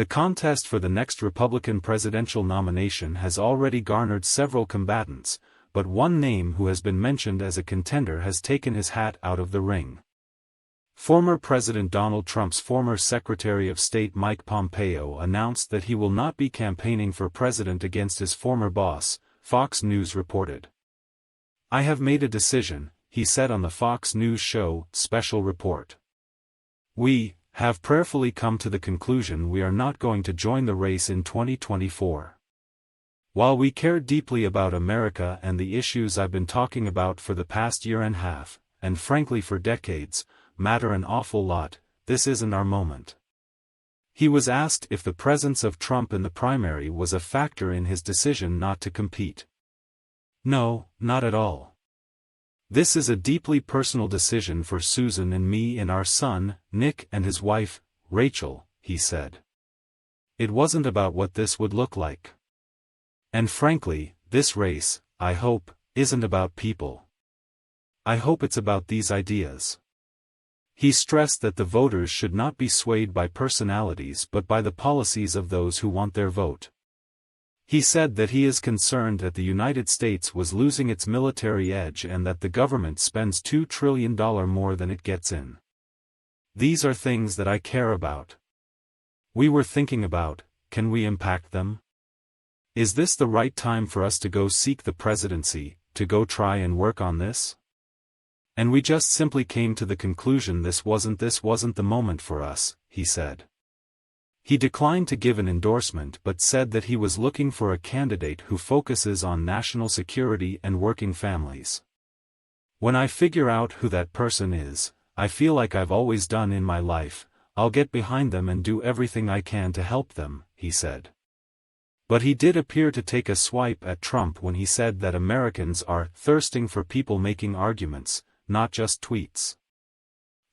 The contest for the next Republican presidential nomination has already garnered several combatants, but one name who has been mentioned as a contender has taken his hat out of the ring. Former President Donald Trump's former Secretary of State Mike Pompeo announced that he will not be campaigning for president against his former boss, Fox News reported. "I have made a decision," he said on the Fox News show Special Report. "We have prayerfully come to the conclusion we are not going to join the race in 2024. While we care deeply about America and the issues I've been talking about for the past year and a half, and frankly for decades, matter an awful lot, this isn't our moment." He was asked if the presence of Trump in the primary was a factor in his decision not to compete. "No, not at all. This is a deeply personal decision for Susan and me and our son, Nick, and his wife, Rachel," he said. "It wasn't about what this would look like. And frankly, this race, I hope, isn't about people. I hope it's about these ideas." He stressed that the voters should not be swayed by personalities but by the policies of those who want their vote. He said that he is concerned that the United States was losing its military edge and that the government spends $2 trillion more than it gets in. "These are things that I care about. We were thinking about, can we impact them? Is this the right time for us to go seek the presidency, to go try and work on this? And we just simply came to the conclusion this wasn't the moment for us," he said. He declined to give an endorsement but said that he was looking for a candidate who focuses on national security and working families. "When I figure out who that person is, I feel like I've always done in my life, I'll get behind them and do everything I can to help them," he said. But he did appear to take a swipe at Trump when he said that Americans are thirsting for people making arguments, not just tweets.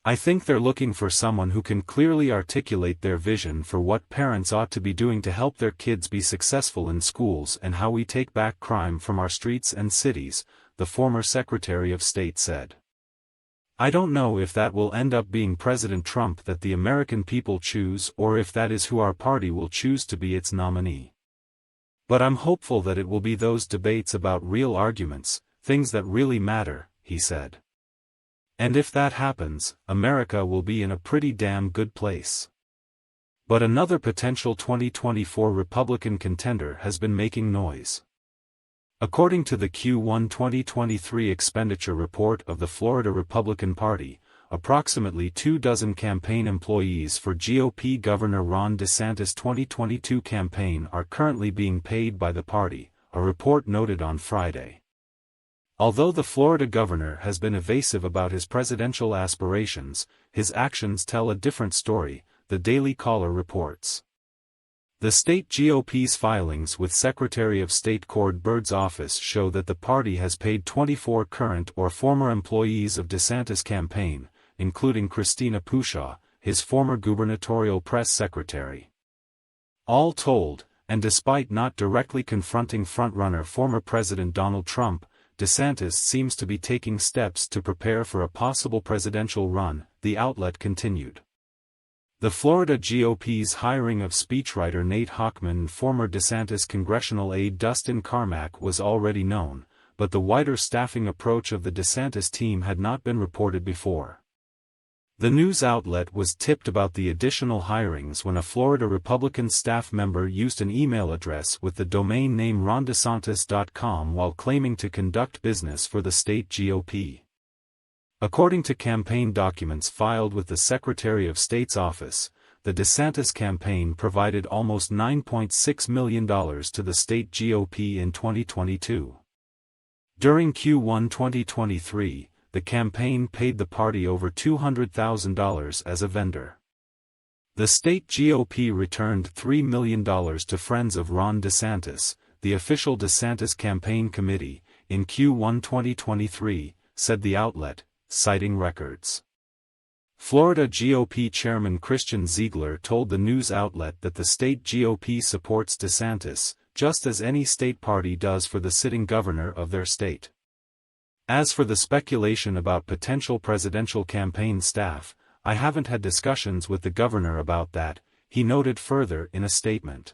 "I think they're looking for someone who can clearly articulate their vision for what parents ought to be doing to help their kids be successful in schools and how we take back crime from our streets and cities," the former Secretary of State said. "I don't know if that will end up being President Trump that the American people choose or if that is who our party will choose to be its nominee. But I'm hopeful that it will be those debates about real arguments, things that really matter," he said. "And if that happens, America will be in a pretty damn good place." But another potential 2024 Republican contender has been making noise. According to the Q1 2023 expenditure report of the Florida Republican Party, approximately 24 campaign employees for GOP Governor Ron DeSantis' 2022 campaign are currently being paid by the party, a report noted on Friday. Although the Florida governor has been evasive about his presidential aspirations, his actions tell a different story, the Daily Caller reports. The state GOP's filings with Secretary of State Cord Bird's office show that the party has paid 24 current or former employees of DeSantis' campaign, including Christina Pushaw, his former gubernatorial press secretary. All told, and despite not directly confronting frontrunner former President Donald Trump, DeSantis seems to be taking steps to prepare for a possible presidential run, the outlet continued. The Florida GOP's hiring of speechwriter Nate Hochman and former DeSantis congressional aide Dustin Carmack was already known, but the wider staffing approach of the DeSantis team had not been reported before. The news outlet was tipped about the additional hirings when a Florida Republican staff member used an email address with the domain name rondesantis.com while claiming to conduct business for the state GOP. According to campaign documents filed with the Secretary of State's office, the DeSantis campaign provided almost $9.6 million to the state GOP in 2022. During Q1 2023, the campaign paid the party over $200,000 as a vendor. The state GOP returned $3 million to Friends of Ron DeSantis, the official DeSantis campaign committee, in Q1 2023, said the outlet, citing records. Florida GOP Chairman Christian Ziegler told the news outlet that the state GOP supports DeSantis, just as any state party does for the sitting governor of their state. As for the speculation about potential presidential campaign staff, I haven't had discussions with the governor about that, he noted further in a statement.